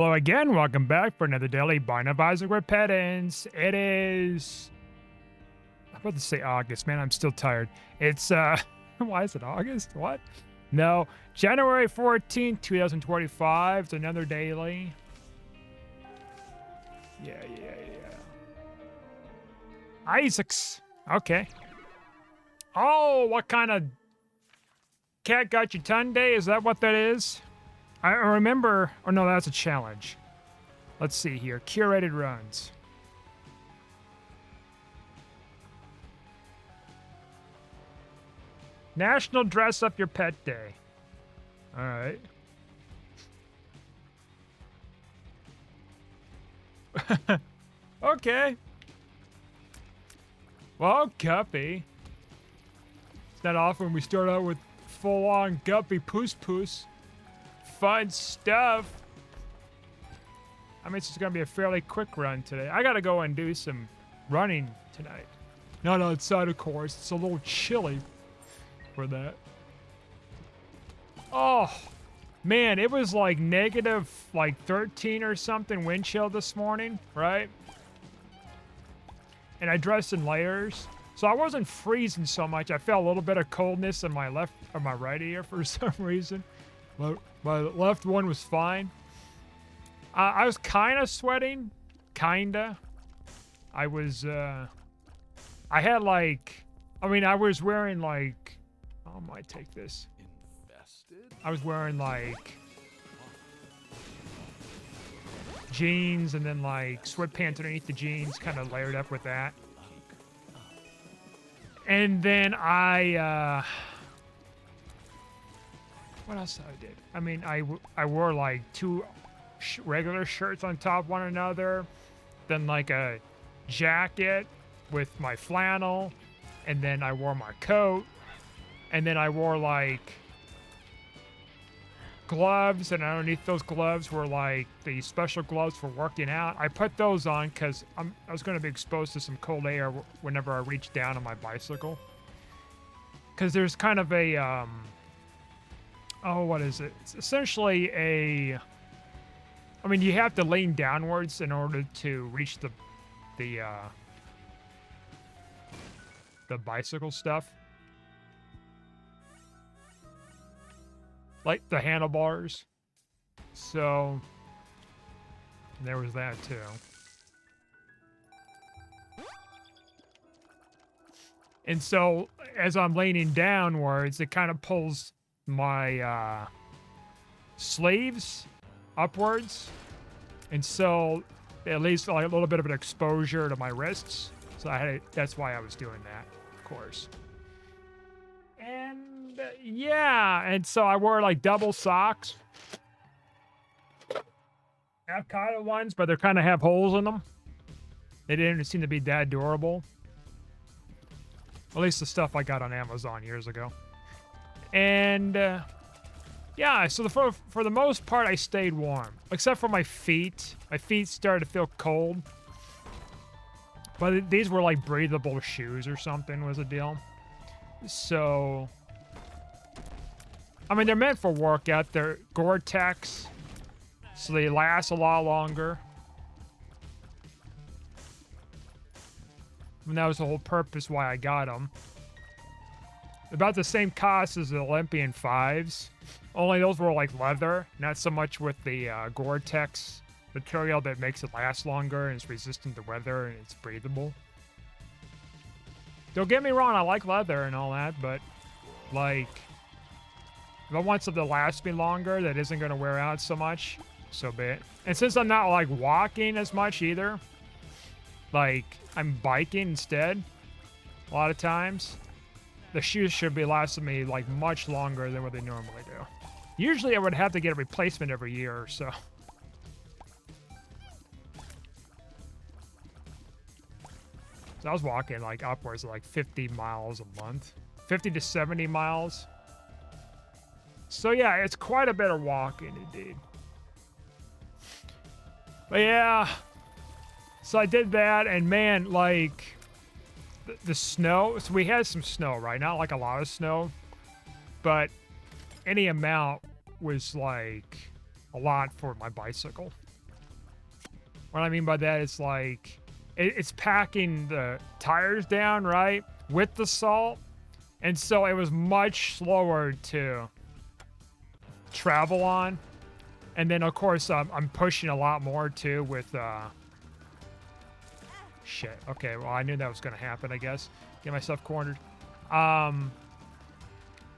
Hello again, welcome back for another daily Buying Advisor with Pedants. It is, I'm about to say August, man, I'm still tired. It's, why is it August? What? No, January 14th, 2025. It's another daily. Yeah. Isaacs. Okay. Oh, what kind of cat got your tongue day? Is that what that is? I remember, oh no, that's a challenge. Let's see here, curated runs. National Dress Up Your Pet Day. All right. Okay. Well, Guppy. It's not often we start out with full-on Guppy Poos. Fun stuff. I mean, it's just gonna be a fairly quick run today. I gotta go and do some running tonight. Not outside, of course. It's a little chilly for that. Oh, man, it was like negative 13 or something wind chill this morning, right? And I dressed in layers. So I wasn't freezing so much. I felt a little bit of coldness in my left or my right ear for some reason. My left one was fine. I was kind of sweating. Kinda. I was, I had I was wearing I might take this. Infested? I was wearing jeans and then sweatpants underneath the jeans, kind of layered up with that. And then what else I did? I mean, I wore two regular shirts on top of one another, then a jacket with my flannel, and then I wore my coat, and then I wore gloves, and underneath those gloves were the special gloves for working out. I put those on because I was going to be exposed to some cold air whenever I reached down on my bicycle. Because there's kind of a what is it? It's essentially you have to lean downwards in order to reach the bicycle stuff. Like the handlebars. So there was that too. And so as I'm leaning downwards, it kind of pulls my sleeves upwards, and so at least a little bit of an exposure to my wrists. So that's why I was doing that, of course. And yeah, and so I wore double socks. Avocado ones, but they kind of have holes in them. They didn't seem to be that durable. At least the stuff I got on Amazon years ago. And yeah, so for the most part, I stayed warm, except for my feet. My feet started to feel cold, but these were breathable shoes or something was the deal. So, I mean, they're meant for workout. They're Gore-Tex, so they last a lot longer. And that was the whole purpose why I got them. About the same cost as the Olympian 5s. Only those were leather, not so much with the Gore-Tex material that makes it last longer and it's resistant to weather and it's breathable. Don't get me wrong, I like leather and all that, but if I want something to last me longer that isn't going to wear out so much, so be it. And since I'm not walking as much either, I'm biking instead a lot of times, the shoes should be lasting me much longer than what they normally do. Usually I would have to get a replacement every year or so. So I was walking upwards of 50 miles a month. 50 to 70 miles. So yeah, it's quite a bit of walking indeed. But yeah, so I did that, and man, the snow, so we had some snow, right? Not a lot of snow, but any amount was a lot for my bicycle. What I mean by that is like it's packing the tires down, right, with the salt, and so it was much slower to travel on. And then of course I'm pushing a lot more too with shit. Okay, well I knew that was gonna happen. I guess get myself cornered.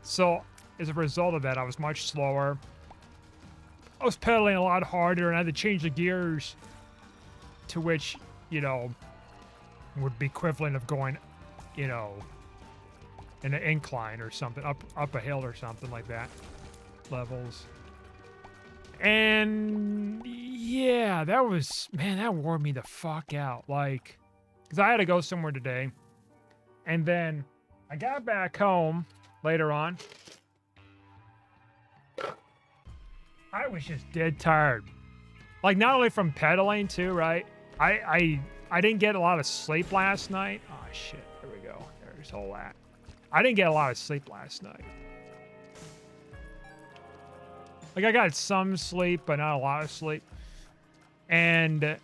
So as a result of that, I was much slower. I was pedaling a lot harder, and I had to change the gears, to which, you know, would be equivalent of going, you know, in an incline or something, up a hill or something like that. Levels. And yeah, that was, man, that wore me the fuck out. Like, because I had to go somewhere today, and then I got back home later on. I was just dead tired. Like, not only from pedaling too, right? I didn't get a lot of sleep last night. Oh shit, there we go. There's all that. I didn't get a lot of sleep last night. Like, I got some sleep, but not a lot of sleep. And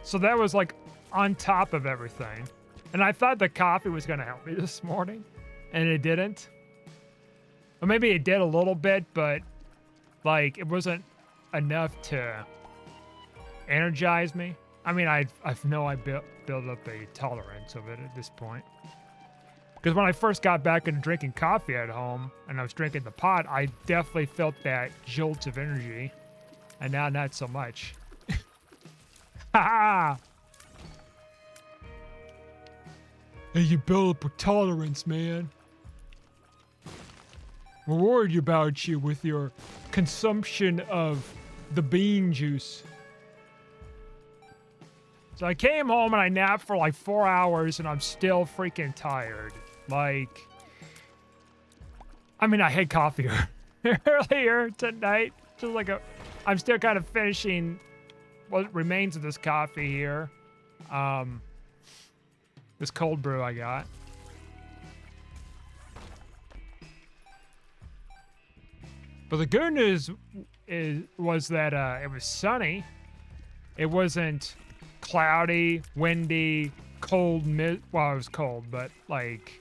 so that was like on top of everything. And I thought the coffee was going to help me this morning, and it didn't. Or maybe it did a little bit, but like, it wasn't enough to energize me. I mean, I know I built up a tolerance of it at this point. Because when I first got back into drinking coffee at home, and I was drinking the pot, I definitely felt that jolt of energy. And now not so much. Ha! Hey, you build up a tolerance, man. We're worried about you with your consumption of the bean juice. So I came home and I napped for like 4 hours, and I'm still freaking tired. Like, I mean, I had coffee earlier tonight. Just like I'm still kind of finishing what remains of this coffee here. This cold brew I got. But the good news was that it was sunny. It wasn't cloudy, windy, cold. Well, it was cold, but like,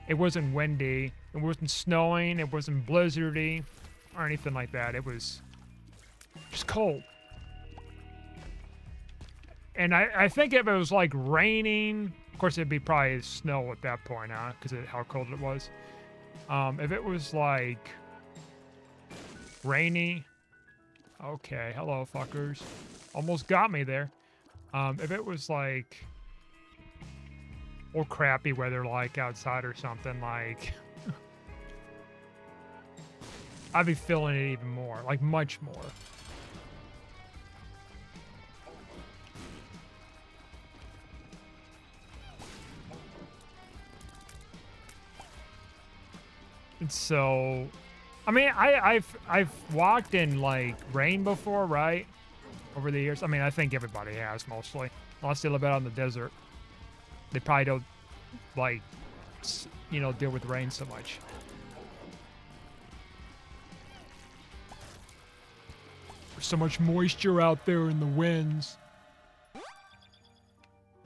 it wasn't windy. It wasn't snowing. It wasn't blizzardy or anything like that. It was just cold. And I think if it was like raining, of course it'd be probably snow at that point, huh? Because of how cold it was. If it was like rainy, okay, hello fuckers, almost got me there. If it was like, or crappy weather like outside or something, like I'd be feeling it even more, like much more. And so, I mean, I've walked in like rain before, right? Over the years. I mean, I think everybody has mostly, unless they live out in the desert. They probably don't like, you know, deal with rain so much. There's so much moisture out there in the winds.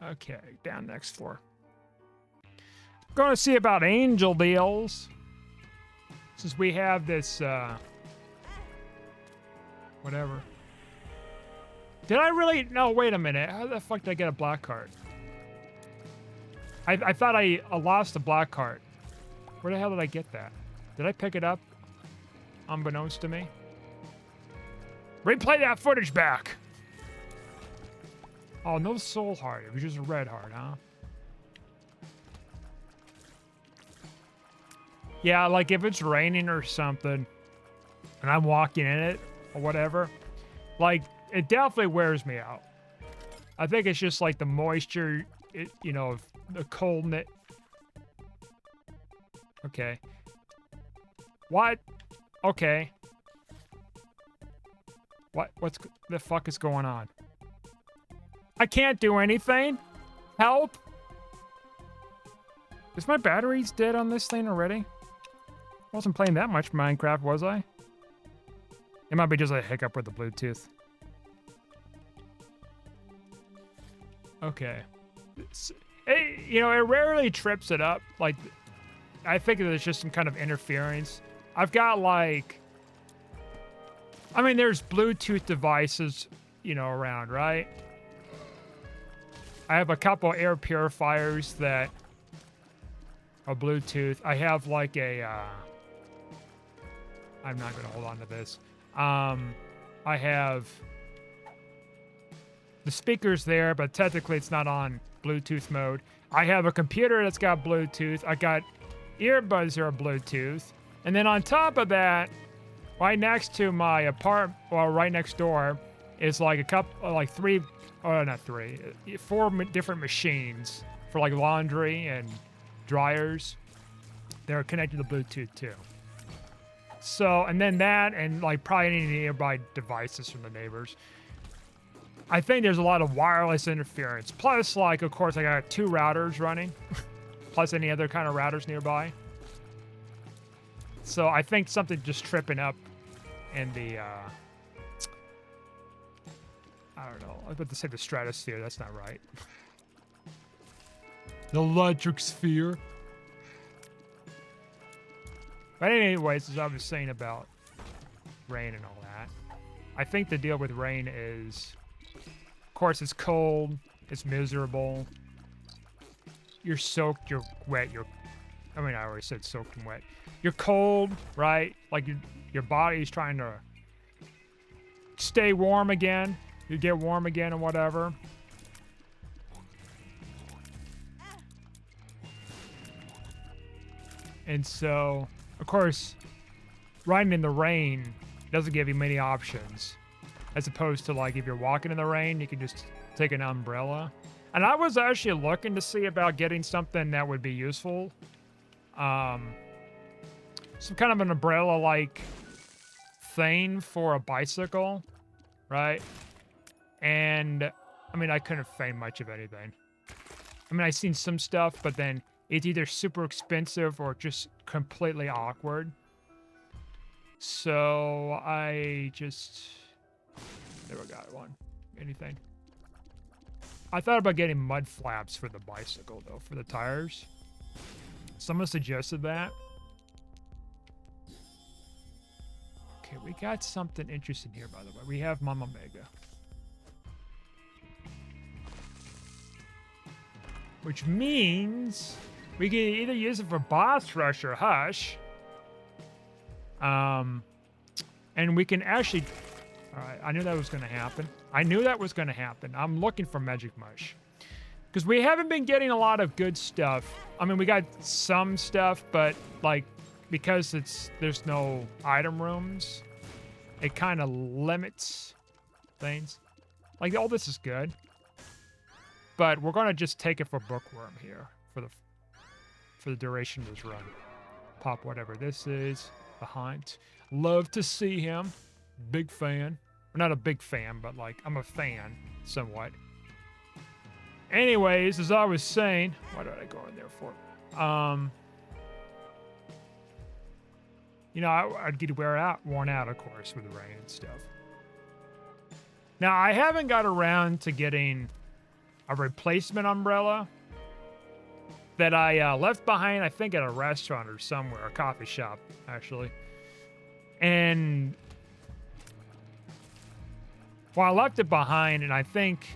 Okay, down next floor. Going to see about angel deals. Since we have this, whatever. Did I really? No, wait a minute. How the fuck did I get a black card? I thought I lost a black card. Where the hell did I get that? Did I pick it up? Unbeknownst to me? Replay that footage back! Oh, no soul heart. It was just a red heart, huh? Yeah, like if it's raining or something, and I'm walking in it, or whatever, like, it definitely wears me out. I think it's just like the moisture, you know, the coldness. Okay. What? Okay. What's the fuck is going on? I can't do anything? Help? Is my batteries dead on this thing already? I wasn't playing that much Minecraft, was I? It might be just a hiccup with the Bluetooth. Okay. You know, it rarely trips it up. Like, I think there's just some kind of interference. I've got like, I mean, there's Bluetooth devices, you know, around, right? I have a couple air purifiers that are Bluetooth. I have like a, I'm not going to hold on to this. I have the speakers there, but technically it's not on Bluetooth mode. I have a computer that's got Bluetooth. I got earbuds that are Bluetooth. And then on top of that, right next to my apartment, well, right next door, is like a couple, like three, oh, not three, four different machines for like laundry and dryers. They're connected to Bluetooth too. So, and then that, and like probably any nearby devices from the neighbors. I think there's a lot of wireless interference. Plus, like, of course, I got 2 routers running, plus any other kind of routers nearby. So I think something just tripping up in the, I don't know. I was about to say the stratosphere. That's not right. The electric sphere. But anyways, as I was saying about rain and all that, I think the deal with rain is, of course, it's cold, it's miserable. You're soaked, you're wet, I mean, I already said soaked and wet. You're cold, right? Like your body's trying to stay warm again. You get warm again and whatever. And so, of course, riding in the rain doesn't give you many options. As opposed to, like, if you're walking in the rain, you can just take an umbrella. And I was actually looking to see about getting something that would be useful. Some kind of an umbrella-like thing for a bicycle, right? And, I mean, I couldn't find much of anything. I mean, I've seen some stuff, but then it's either super expensive or just completely awkward. So I just never got one. Anything. I thought about getting mud flaps for the bicycle, though, for the tires. Someone suggested that. Okay, we got something interesting here, by the way. We have Mama Mega. Which means we can either use it for Boss Rush or Hush. And we can actually... Alright, I knew that was going to happen. I'm looking for Magic Mush. Because we haven't been getting a lot of good stuff. I mean, we got some stuff, but, like, because there's no item rooms, it kind of limits things. Like, all this is good. But we're going to just take it for Bookworm here for the duration of this run. Pop whatever this is. The Hunt. Love to see him. Big fan. Well, not a big fan, but, like, I'm a fan, somewhat. Anyways, as I was saying, what did I go in there for? You know, I'd get worn out, of course, with the rain and stuff. Now, I haven't got around to getting a replacement umbrella that I left behind, I think, at a restaurant or somewhere, a coffee shop, actually. And... well, I left it behind, and I think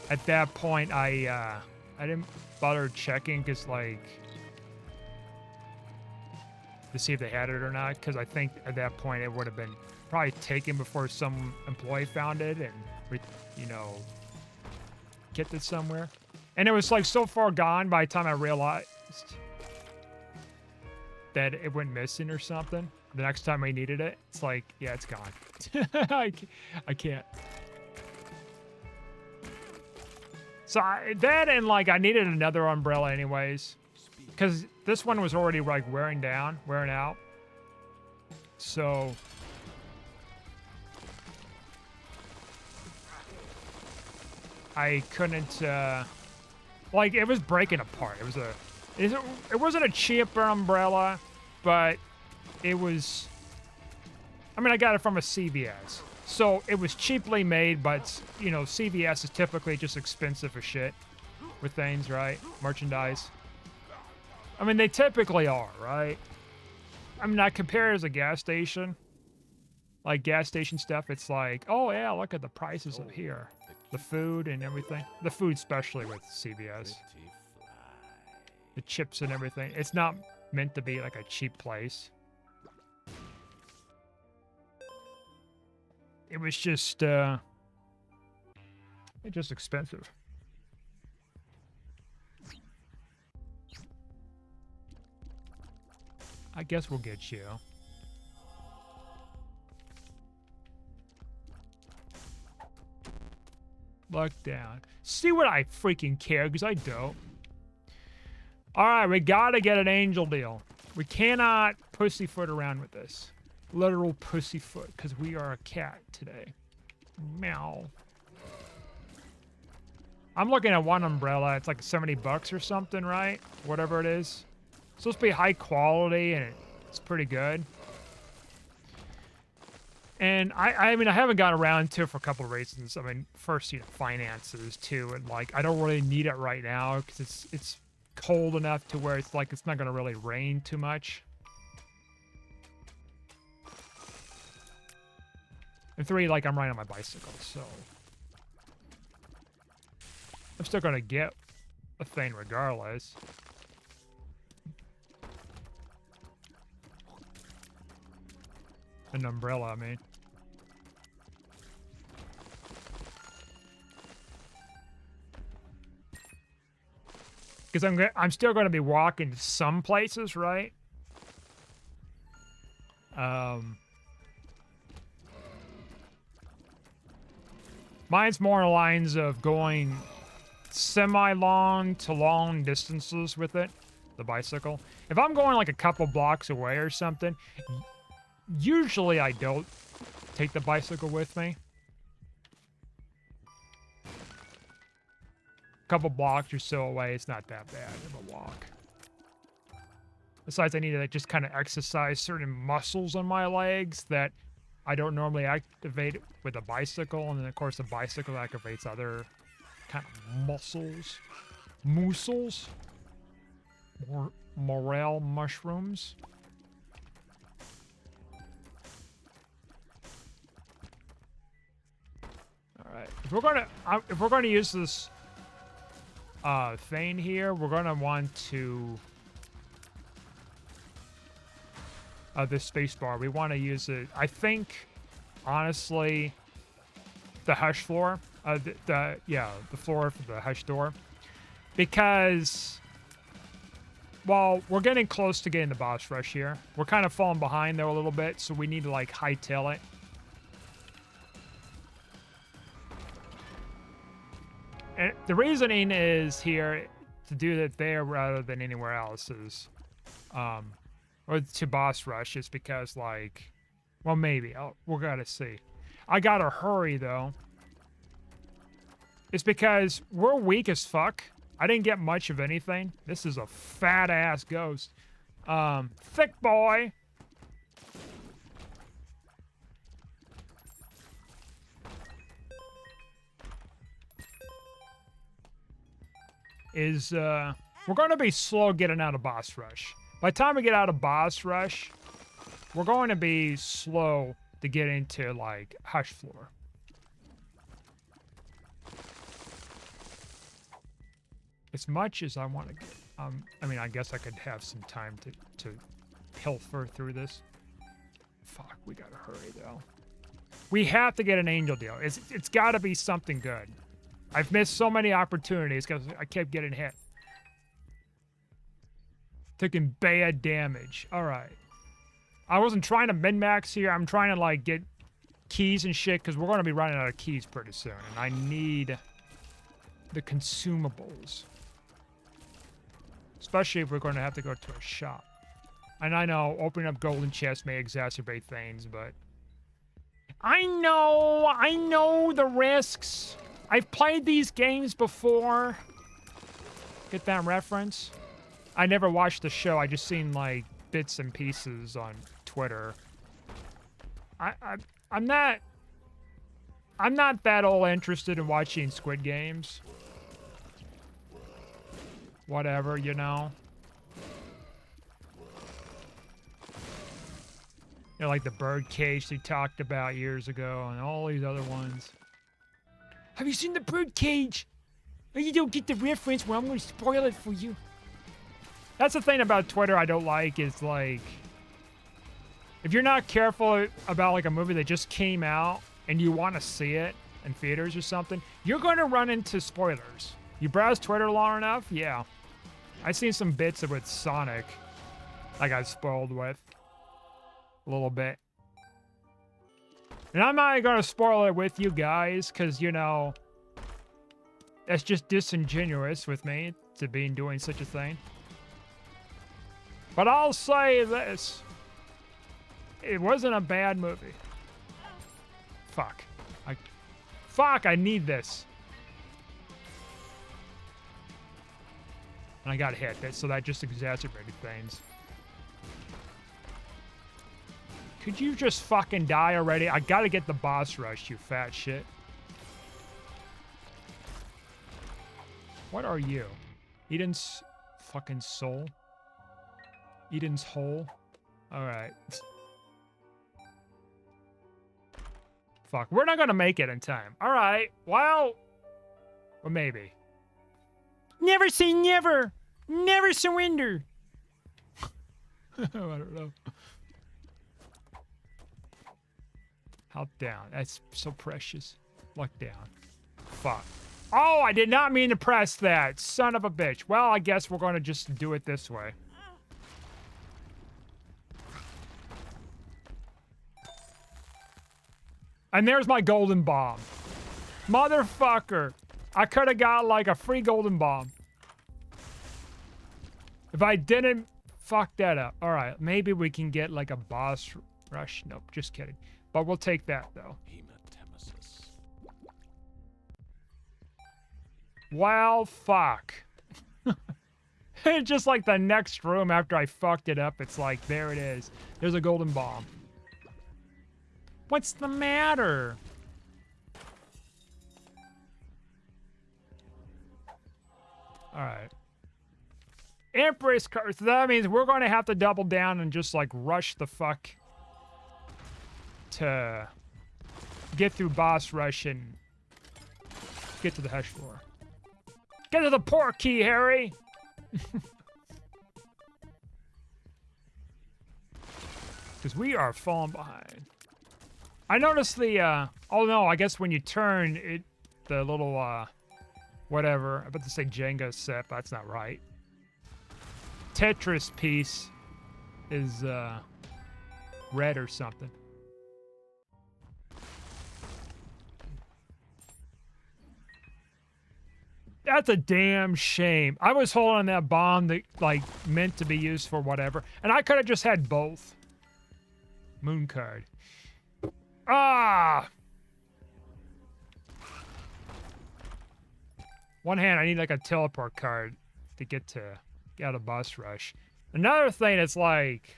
at that point I didn't bother checking because, like, to see if they had it or not, because I think at that point it would have been probably taken before some employee found it and, you know, kept it somewhere. And it was, like, so far gone by the time I realized that it went missing or something. The next time I needed it, it's like, yeah, it's gone. I can't. So that, and, like, I needed another umbrella anyways, because this one was already, like, wearing out. So I couldn't, like, it was breaking apart. It wasn't a cheaper umbrella, but it was, I mean, I got it from a CVS. So it was cheaply made, but, you know, CVS is typically just expensive as shit with things, right? Merchandise. I mean, they typically are, right? I mean, I compare it as a gas station. Like gas station stuff, it's like, oh yeah, look at the prices up here. The food and everything. The food especially with CVS. The chips and everything. It's not meant to be like a cheap place. It was just, it's just expensive. I guess we'll get you. Look down. See what I freaking care, because I don't. Alright, we gotta get an angel deal. We cannot pussyfoot around with this. Literal pussyfoot, because we are a cat today. Meow. I'm looking at one umbrella. It's like 70 bucks or something, right? Whatever it is. It's supposed to be high quality, and it's pretty good. And I mean, I haven't gotten around to it for a couple of reasons. I mean, first, you know, finances too, and like I don't really need it right now because it's cold enough to where it's like it's not going to really rain too much. And three, like I'm riding on my bicycle, so I'm still going to get a thing regardless. An umbrella, I mean. Because I'm still going to be walking to some places, right? Mine's more on the lines of going semi-long to long distances with it, the bicycle. If I'm going like a couple blocks away or something, usually I don't take the bicycle with me. A couple blocks or so away, it's not that bad of a walk. Besides, I need to just kind of exercise certain muscles on my legs that I don't normally activate with a bicycle. And then, of course, the bicycle activates other kind of muscles. Muscles? Morel mushrooms. Alright. If we're gonna use this thing here, we're gonna want to this space bar. We want to use it. I think, honestly, the hush floor. The floor for the hush door, because well, we're getting close to getting the boss rush here. We're kind of falling behind though a little bit, so we need to like hightail it. And the reasoning is here to do that there rather than anywhere else is, or to boss rush is because like, well maybe, we're gonna see. I gotta hurry though. It's because we're weak as fuck. I didn't get much of anything. This is a fat ass ghost. Thick boy. We're gonna be slow getting out of boss rush. By the time we get out of boss rush, we're going to be slow to get into like hush floor. As much as I want to get, I mean, I guess I could have some time to pilfer through this. Fuck, we gotta hurry though. We have to get an angel deal. It's got to be something good. I've missed so many opportunities because I kept getting hit. Taking bad damage. All right. I wasn't trying to min-max here. I'm trying to like get keys and shit because we're going to be running out of keys pretty soon, and I need the consumables. Especially if we're going to have to go to a shop. And I know opening up golden chests may exacerbate things, but I know the risks. I've played these games before. Get that reference? I never watched the show. I just seen like bits and pieces on Twitter. I'm not I'm not that all interested in watching Squid Games. Whatever, you know. You know, like the birdcage they talked about years ago and all these other ones. Have you seen the birdcage? Oh, you don't get the reference, well, I'm going to spoil it for you. That's the thing about Twitter I don't like is, like, if you're not careful about, like, a movie that just came out and you want to see it in theaters or something, you're going to run into spoilers. You browse Twitter long enough? Yeah. I've seen some bits of with Sonic I got spoiled with. A little bit. And I'm not going to spoil it with you guys, because, you know, that's just disingenuous with me to be doing such a thing. But I'll say this. It wasn't a bad movie. Fuck. I need this. And I got hit, so that just exacerbated things. Could you just fucking die already? I gotta get the boss rush, you fat shit. What are you? Eden's fucking soul? Eden's hole? Alright. Fuck, we're not gonna make it in time. Alright, well... Or maybe. Never say never! Never surrender! I don't know. Help down. That's so precious. Luck down. Fuck. Oh, I did not mean to press that. Son of a bitch. Well, I guess we're going to just do it this way. And there's my golden bomb. Motherfucker. I could have got like a free golden bomb. If I didn't fuck that up. All right, maybe we can get like a boss rush. Nope, just kidding. But we'll take that though. Well, fuck. Just like the next room after I fucked it up, it's like, there it is. There's a golden bomb. What's the matter? Alright. Empress card. So that means we're going to have to double down and just like rush the fuck to get through boss rush and get to the hush floor. Get to the port key, Harry! Because we are falling behind. I noticed the, oh no, I guess when you turn, the little, whatever, I'm about to say Jenga set, but that's not right. Tetris piece is, red or something. That's a damn shame. I was holding that bomb that, like, meant to be used for whatever, and I could have just had both. Moon card. Ah! One hand, I need, like, a teleport card to get out of boss rush. Another thing is, like,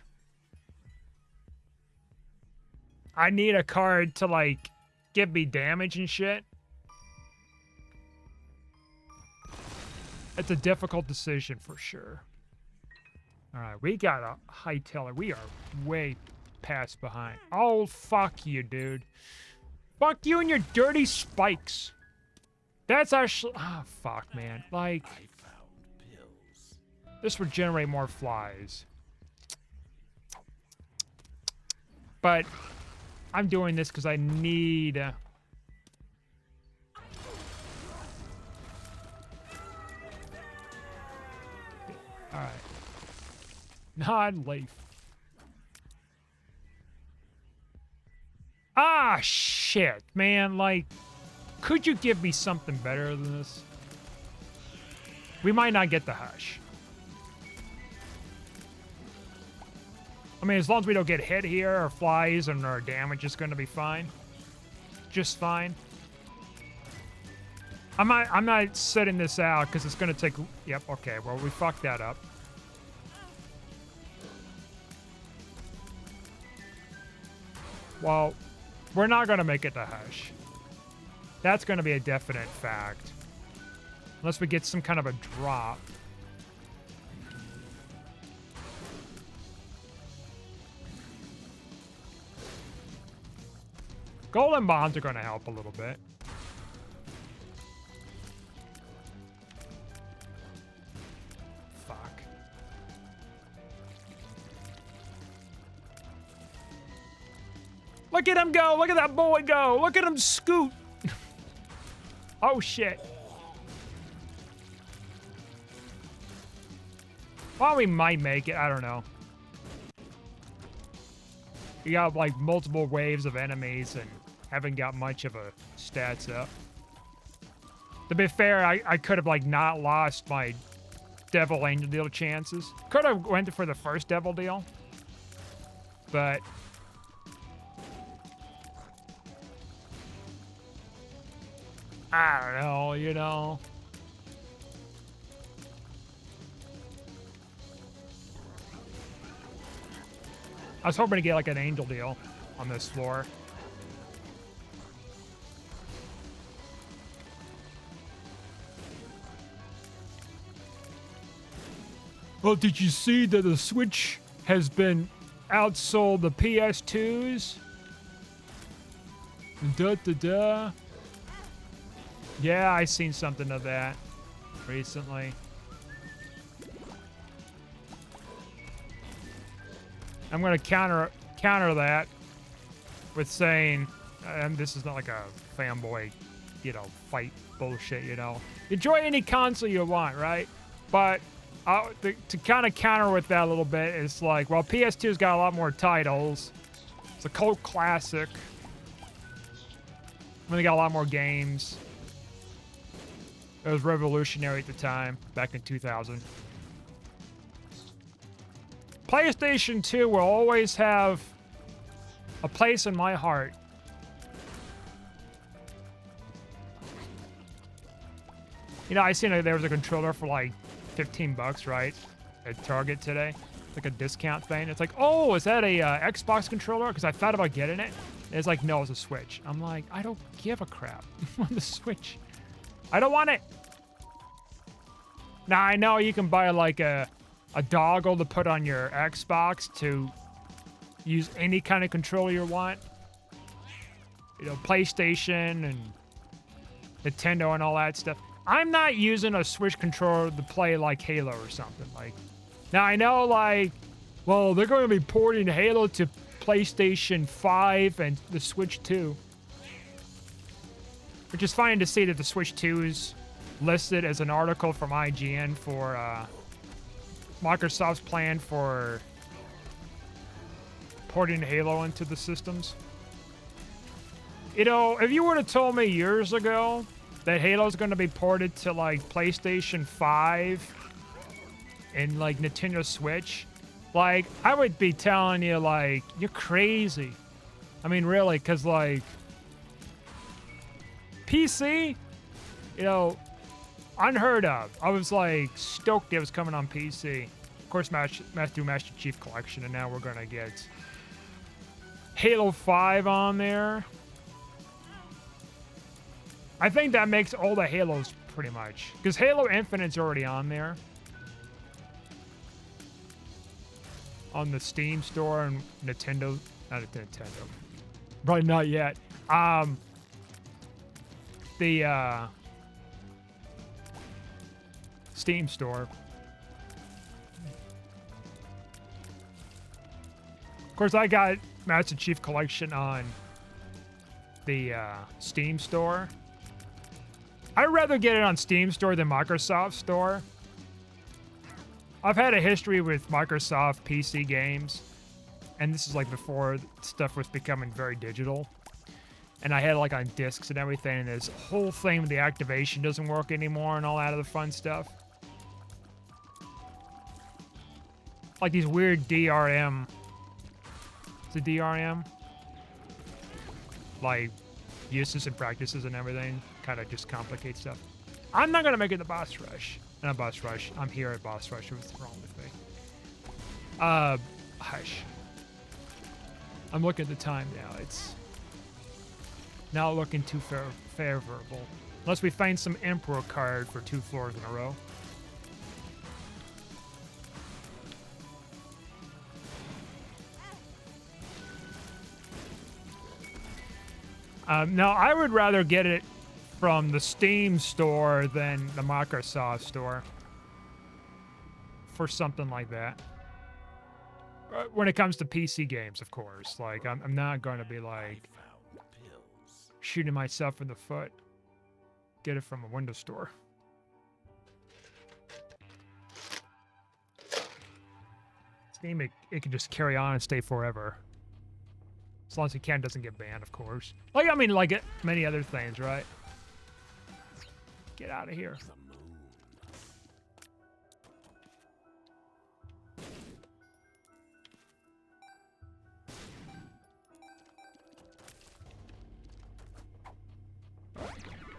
I need a card to, like, give me damage and shit. It's a difficult decision for sure. Alright, we got a highteller. We are way past behind. Oh, fuck you, dude. Fuck you and your dirty spikes. That's actually... Ah, oh, fuck, man. Like... I found pills. This would generate more flies. But I'm doing this because I need... Alright. Non-leaf. Ah, shit, man. Like, could you give me something better than this? We might not get the hush. I mean, as long as we don't get hit here or flies and our damage is going to be fine. Just fine. I'm not setting this out because it's going to take... Yep, okay. Well, we fucked that up. Well, we're not going to make it to hush. That's going to be a definite fact. Unless we get some kind of a drop. Golden bombs are going to help a little bit. Fuck. Look at him go! Look at that boy go! Look at him scoot! Oh shit. Well, we might make it. I don't know. You got like multiple waves of enemies and haven't got much of a stats up. To be fair, I could have like not lost my Devil Angel deal chances. Could have went for the first Devil deal. But I don't know, you know. I was hoping to get like an angel deal on this floor. Well, did you see that the Switch has been outsold the PS2s? Da da da. Yeah, I seen something of that recently. I'm gonna counter that with saying, and this is not like a fanboy, you know, fight bullshit, you know. Enjoy any console you want, right? But to kind of counter with that a little bit, it's like, well, PS2's got a lot more titles. It's a cult classic. They got a lot more games. It was revolutionary at the time, back in 2000. PlayStation 2 will always have a place in my heart. You know, I seen there was a controller for like 15 bucks, right? At Target today. Like a discount thing. It's like, oh, is that a Xbox controller? Because I thought about getting it. And it's like, no, it's a Switch. I'm like, I don't give a crap on the Switch. I don't want it. Now, I know you can buy like a dongle to put on your Xbox to use any kind of controller you want. You know, PlayStation and Nintendo and all that stuff. I'm not using a Switch controller to play like Halo or something. Like, now I know like, well, they're going to be porting Halo to PlayStation 5 and the Switch 2. Which is fine to see that the Switch 2 is listed as an article from IGN for Microsoft's plan for porting Halo into the systems. You know, if you would have told me years ago that Halo's going to be ported to like PlayStation 5 and like Nintendo Switch, like I would be telling you like, you're crazy. I mean, really, because like PC, you know, unheard of. I was like stoked it was coming on PC. Of course, Master Chief Collection, and now we're gonna get Halo 5 on there. I think that makes all the Halos pretty much, because Halo Infinite's already on there. On the Steam store and Nintendo, not at Nintendo, probably not yet. The Steam store. Of course, I got Master Chief Collection on the Steam store. I'd rather get it on Steam store than Microsoft store. I've had a history with Microsoft PC games, and this is like before stuff was becoming very digital. And I had it like on discs and everything, and this whole thing with the activation doesn't work anymore and all that other fun stuff. Like these weird DRM. It's a DRM? Like uses and practices and everything kind of just complicate stuff. I'm not gonna make it the boss rush. Not boss rush. I'm here at boss rush. What's wrong with me? Hush. I'm looking at the time now. It's Not looking too favorable. Unless we find some Emperor card for 2 floors in a row. Now, I would rather get it from the Steam store than the Microsoft store for something like that. When it comes to PC games, of course. Like, I'm not going to be like shooting myself in the foot. Get it from a Windows store. Steam, it can just carry on and stay forever. As long as it doesn't get banned, of course. Like, I mean, like many other things, right? Get out of here.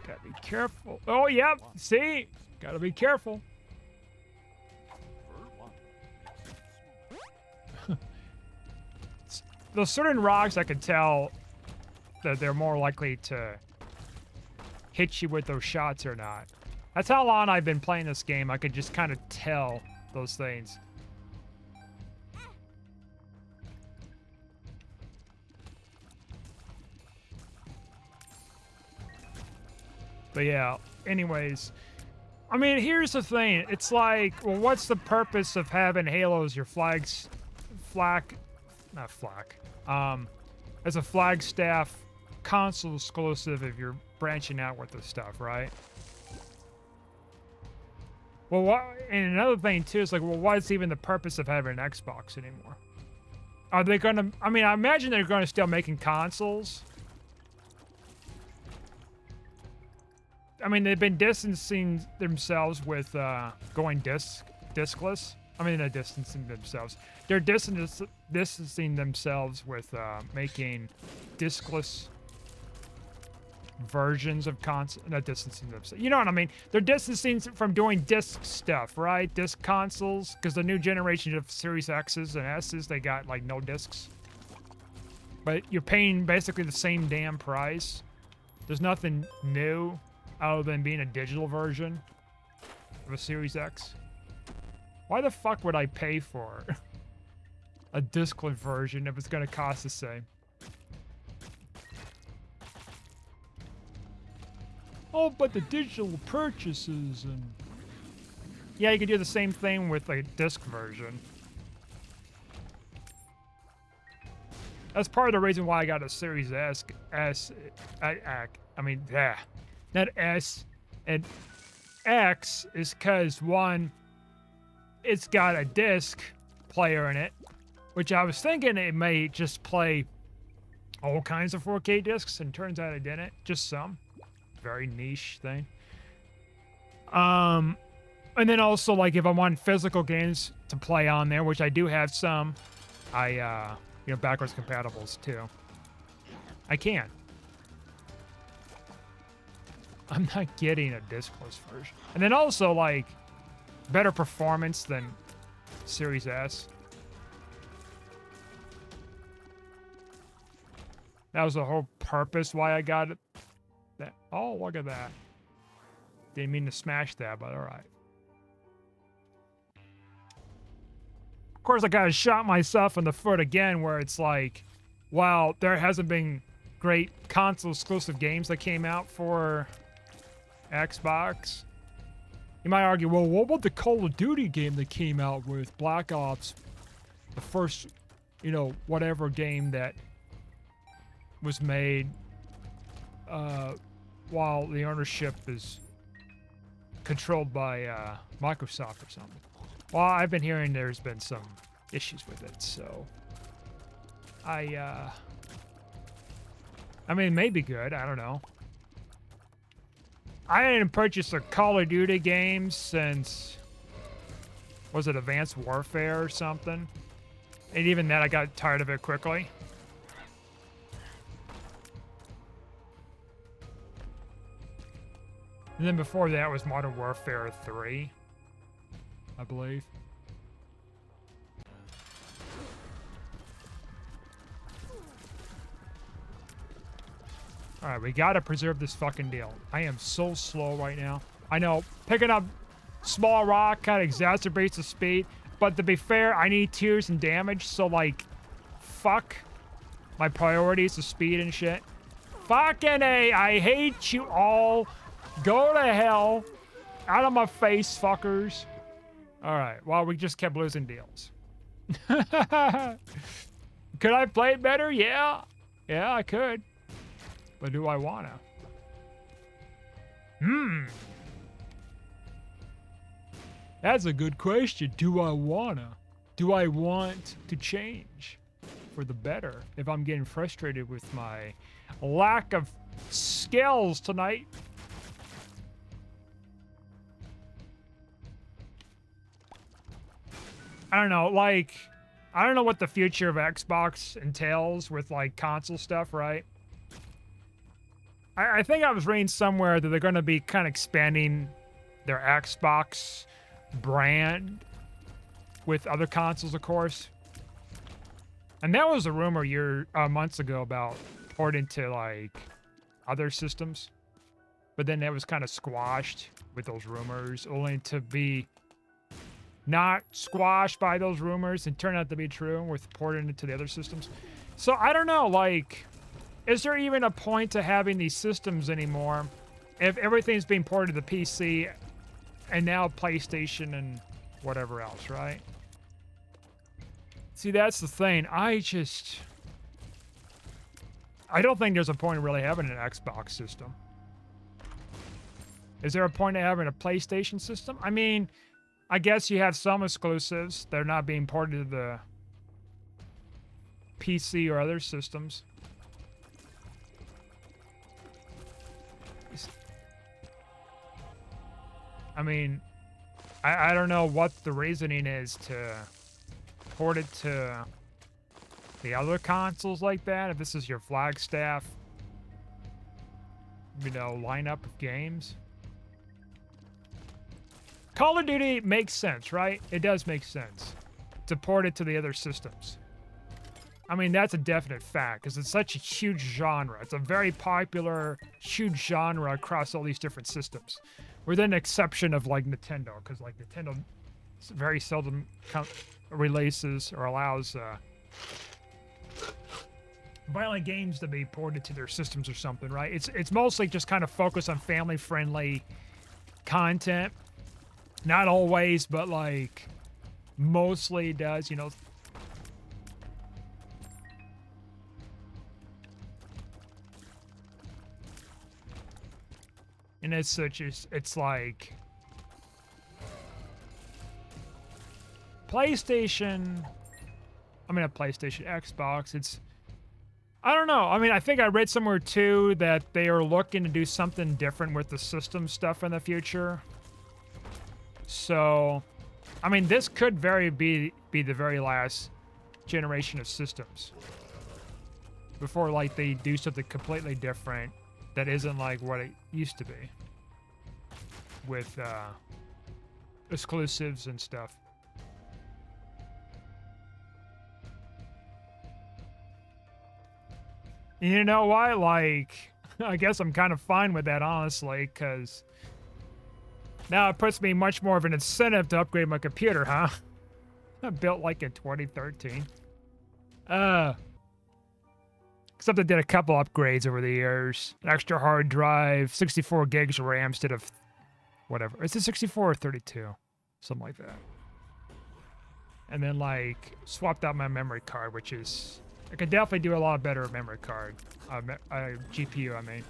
Gotta be careful. Oh, yeah. See? Gotta be careful. There's certain rocks I could tell that they're more likely to hit you with those shots or not. That's how long I've been playing this game. I could just kind of tell those things. But yeah, anyways. I mean, here's the thing. It's like, well, what's the purpose of having Halo as your as a Flagstaff console exclusive if you're branching out with this stuff, right? Well, and another thing too is like, well, what's even the purpose of having an Xbox anymore? Are they gonna, I mean, I imagine they're gonna still making consoles. I mean, they've been distancing themselves with going diskless. I mean, they're distancing themselves. They're distancing themselves with making diskless versions of console. Not distancing themselves. You know what I mean? They're distancing from doing disc stuff, right? Disc consoles, because the new generation of Series X's and S's, they got like no discs. But you're paying basically the same damn price. There's nothing new other than being a digital version of a Series X. Why the fuck would I pay for a discless version if it's going to cost the same? Oh, but the digital purchases and... Yeah, you could do the same thing with a disc version. That's part of the reason why I got a Series not S and X is because, one, it's got a disc player in it, which I was thinking it may just play all kinds of 4K discs, and turns out it didn't. Just some. Very niche thing. And then also, like, if I want physical games to play on there, which I do have some, backwards compatibles too. I can. I'm not getting a discless version. And then also, like, better performance than Series S. That was the whole purpose why I got it. Oh, look at that. Didn't mean to smash that, but all right. Of course, I kind of shot myself in the foot again, where it's like, wow, there hasn't been great console exclusive games that came out for Xbox. You might argue, well, what about the Call of Duty game that came out with Black Ops? The first, whatever game that was made while the ownership is controlled by Microsoft or something. Well, I've been hearing there's been some issues with it, so I mean, it may be good. I don't know. I didn't purchase a Call of Duty game since, was it Advanced Warfare or something? And even that, I got tired of it quickly. And then before that was Modern Warfare 3, I believe. All right, we gotta preserve this fucking deal. I am so slow right now. I know, picking up small rock kind of exacerbates the speed, but to be fair, I need tears and damage, so like, fuck my priorities of speed and shit. Fucking A, I hate you all. Go to hell. Out of my face, fuckers. All right, well, we just kept losing deals. Could I play it better? Yeah. Yeah, I could. But do I wanna? That's a good question. Do I wanna? Do I want to change for the better if I'm getting frustrated with my lack of skills tonight? I don't know, like, I don't know what the future of Xbox entails with, like, console stuff, right? I think I was reading somewhere that they're going to be kind of expanding their Xbox brand with other consoles, of course. And that was a rumor months ago about porting to, like, other systems. But then that was kind of squashed with those rumors, only to be not squashed by those rumors and turn out to be true with porting it to the other systems. So I don't know, like, is there even a point to having these systems anymore if everything's being ported to the PC and now PlayStation and whatever else, right? See, that's the thing. I don't think there's a point in really having an Xbox system. Is there a point in having a PlayStation system? I mean, I guess you have some exclusives. They're not being ported to the PC or other systems. I mean, I don't know what the reasoning is to port it to the other consoles like that. If this is your Flagstaff, you know, lineup of games. Call of Duty makes sense, right? It does make sense to port it to the other systems. I mean, that's a definite fact because it's such a huge genre. It's a very popular, huge genre across all these different systems. With an exception of like Nintendo, because like Nintendo very seldom releases or allows violent games to be ported to their systems or something, right? It's mostly just kind of focused on family-friendly content. Not always, but like mostly does, you know. And as such, it's like PlayStation. I mean, a PlayStation, Xbox. I don't know. I mean, I think I read somewhere too that they are looking to do something different with the system stuff in the future. So, I mean, this could be the very last generation of systems before like they do something completely different that isn't like what it used to be with exclusives and stuff. You know what? Like, I guess I'm kind of fine with that, honestly, because now it puts me much more of an incentive to upgrade my computer, huh? I built like in 2013. Except I did a couple upgrades over the years. An extra hard drive, 64 gigs of RAM instead of whatever. Is it 64 or 32? Something like that. And then like swapped out my memory card, which is, I could definitely do a lot better with memory card. GPU, I mean.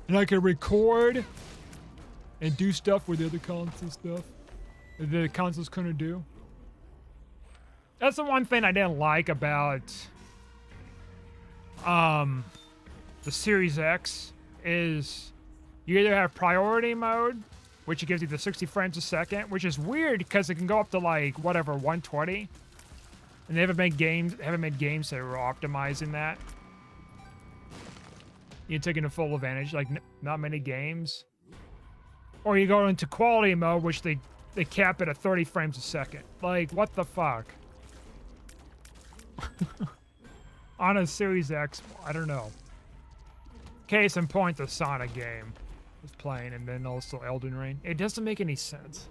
And I can record and do stuff with the other console stuff that the consoles couldn't do. That's the one thing I didn't like about the Series X is you either have priority mode, which gives you the 60 frames a second, which is weird because it can go up to like whatever 120, and they haven't made games that are optimizing that. You're taking a full advantage, like not many games. Or you go into quality mode, which they they cap it at 30 frames a second. Like, what the fuck? On a Series X, I don't know. Case in point, the Sonic game was playing, and then also Elden Ring. It doesn't make any sense.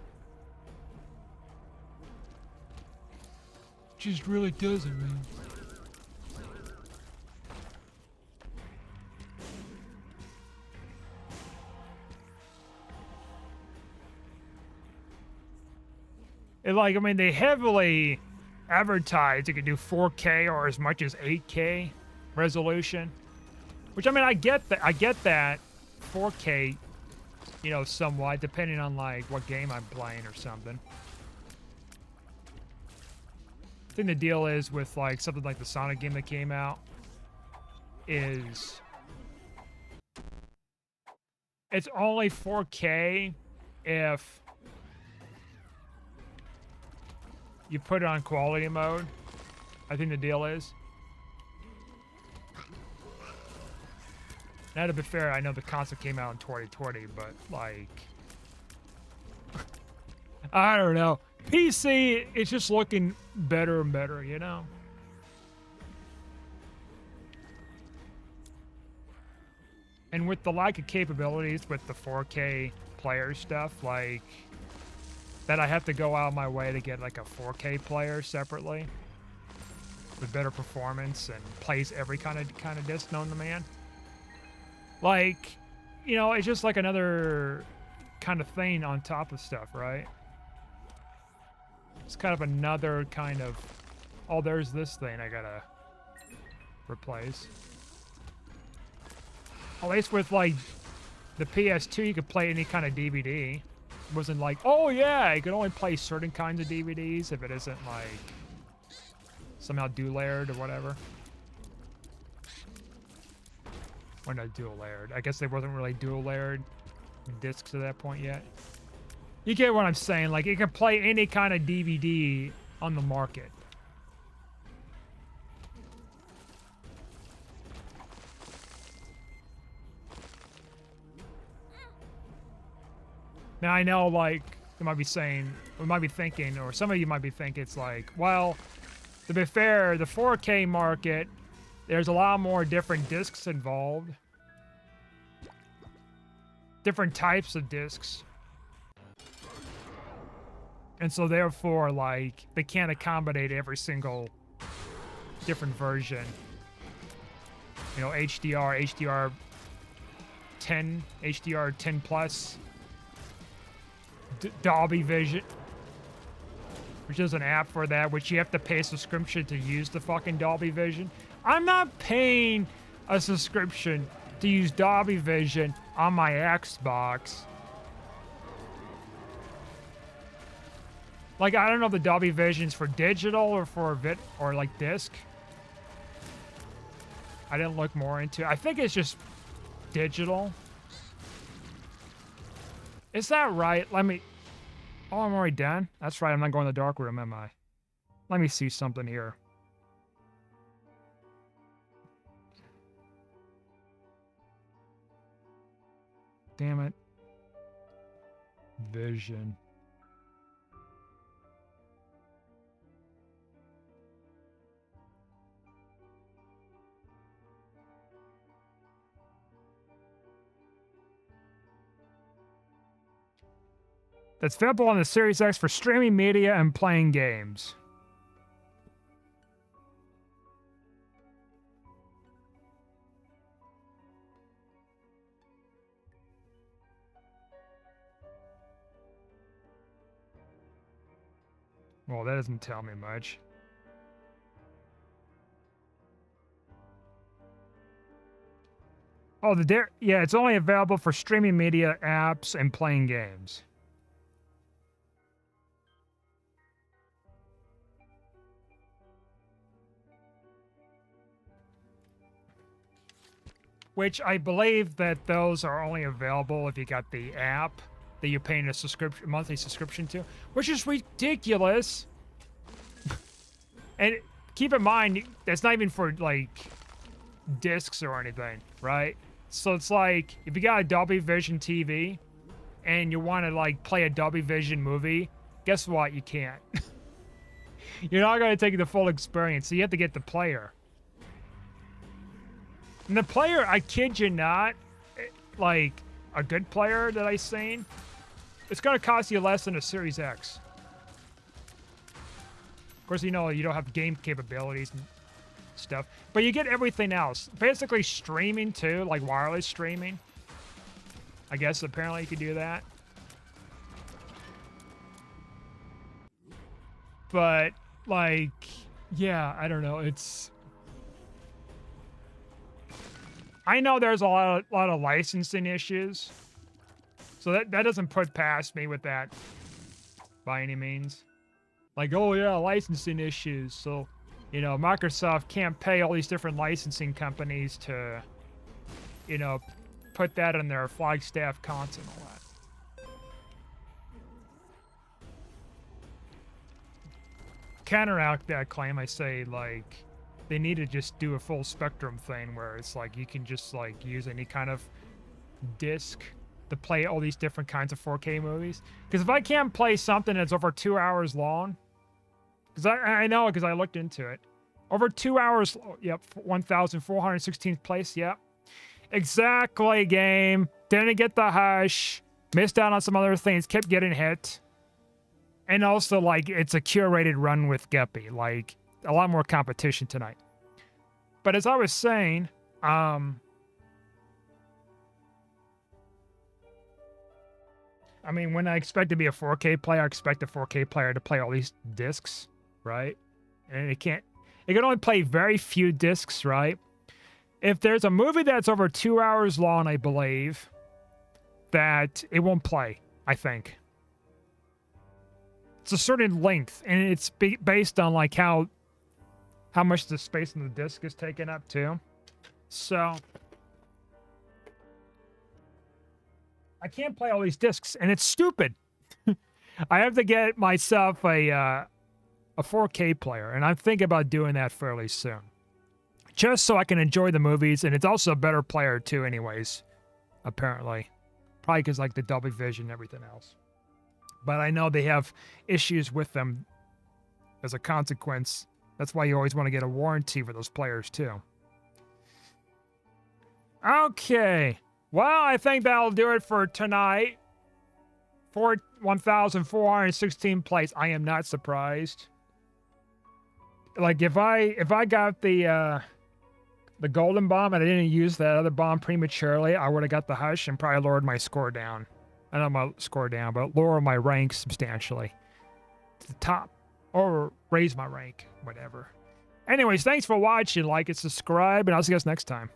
Just really doesn't, man. It, like, I mean, they heavily advertise you can do 4K or as much as 8K resolution, which, I mean, I get that 4K, you know, somewhat, depending on, like, what game I'm playing or something. I think the deal is with, like, something like the Sonic game that came out is it's only 4K if you put it on quality mode. I think the deal is. Now, to be fair, I know the console came out in 2020, but, like, I don't know. PC, it's just looking better and better, you know? And with the lack of capabilities with the 4K player stuff, like, that I have to go out of my way to get, like, a 4K player separately with better performance and plays every kind of disc known to man. Like, you know, it's just like another kind of thing on top of stuff, right? It's kind of another kind of, oh, there's this thing I gotta replace. At least with, like, the PS2, you could play any kind of DVD. It wasn't like, oh yeah, you could only play certain kinds of DVDs if it isn't, like, somehow dual-layered or whatever. Or not dual-layered. I guess they wasn't really dual-layered discs at that point yet. You get what I'm saying. Like, you can play any kind of DVD on the market. Now, I know, like, you might be saying, we might be thinking, or some of you might be thinking, it's like, well, to be fair, the 4K market, there's a lot more different discs involved. Different types of discs. And so therefore, like, they can't accommodate every single different version. You know, HDR, HDR 10, HDR 10 plus, Dolby Vision, which is an app for that, which you have to pay a subscription to use the fucking Dolby Vision. I'm not paying a subscription to use Dolby Vision on my Xbox. Like, I don't know if the Dolby Vision's for digital or for or like disc. I didn't look more into it. I think it's just digital. Is that right? Let me... Oh, I'm already done? That's right, I'm not going to the dark room, am I? Let me see something here. Damn it. Vision. That's available on the Series X for streaming media and playing games. Well, that doesn't tell me much. Oh, yeah, it's only available for streaming media, apps, and playing games. Which I believe that those are only available if you got the app that you're paying a monthly subscription to, which is ridiculous. And keep in mind, that's not even for, like, discs or anything, right? So it's like, if you got a Dolby Vision TV and you want to like play a Dolby Vision movie, guess what? You can't. You're not going to take the full experience, so you have to get the player. And the player, I kid you not, like a good player that I've seen, it's going to cost you less than a Series X. Of course, you know, you don't have game capabilities and stuff, but you get everything else. Basically streaming too, like wireless streaming. I guess apparently you could do that. But like, yeah, I don't know. I know there's a lot of licensing issues, so that doesn't put past me with that by any means. Like, oh yeah, licensing issues. So, you know, Microsoft can't pay all these different licensing companies to, you know, put that in their Flagstaff console and all that. Counteract that claim, I say, like, they need to just do a full spectrum thing where it's like you can just like use any kind of disc to play all these different kinds of 4K movies. Because if I can't play something that's over 2 hours long, because I know, because I looked into it, over 2 hours, yep, 1,416th place, yep. Exactly, game. Didn't get the hush. Missed out on some other things. Kept getting hit. And also, like, it's a curated run with Guppy. Like, a lot more competition tonight. But as I was saying, I mean, when I expect to be a 4K player, I expect a 4K player to play all these discs, right? And it can only play very few discs, right? If there's a movie that's over 2 hours long, I believe, that it won't play, I think. It's a certain length, and it's based on, like, how much the space in the disc is taken up, too. So, I can't play all these discs, and it's stupid. I have to get myself a 4K player, and I'm thinking about doing that fairly soon. Just so I can enjoy the movies, and it's also a better player too anyways, apparently. Probably because like the Dolby Vision and everything else. But I know they have issues with them as a consequence. That's why you always want to get a warranty for those players too. Okay. Well, I think that'll do it for tonight. 1,416 plays. I am not surprised. Like if I got the golden bomb and I didn't use that other bomb prematurely, I would have got the hush and probably lowered my score down. I don't know my score down, but lower my rank substantially to the top, or raise my rank, whatever. Anyways, thanks for watching. Like and subscribe, and I'll see you guys next time.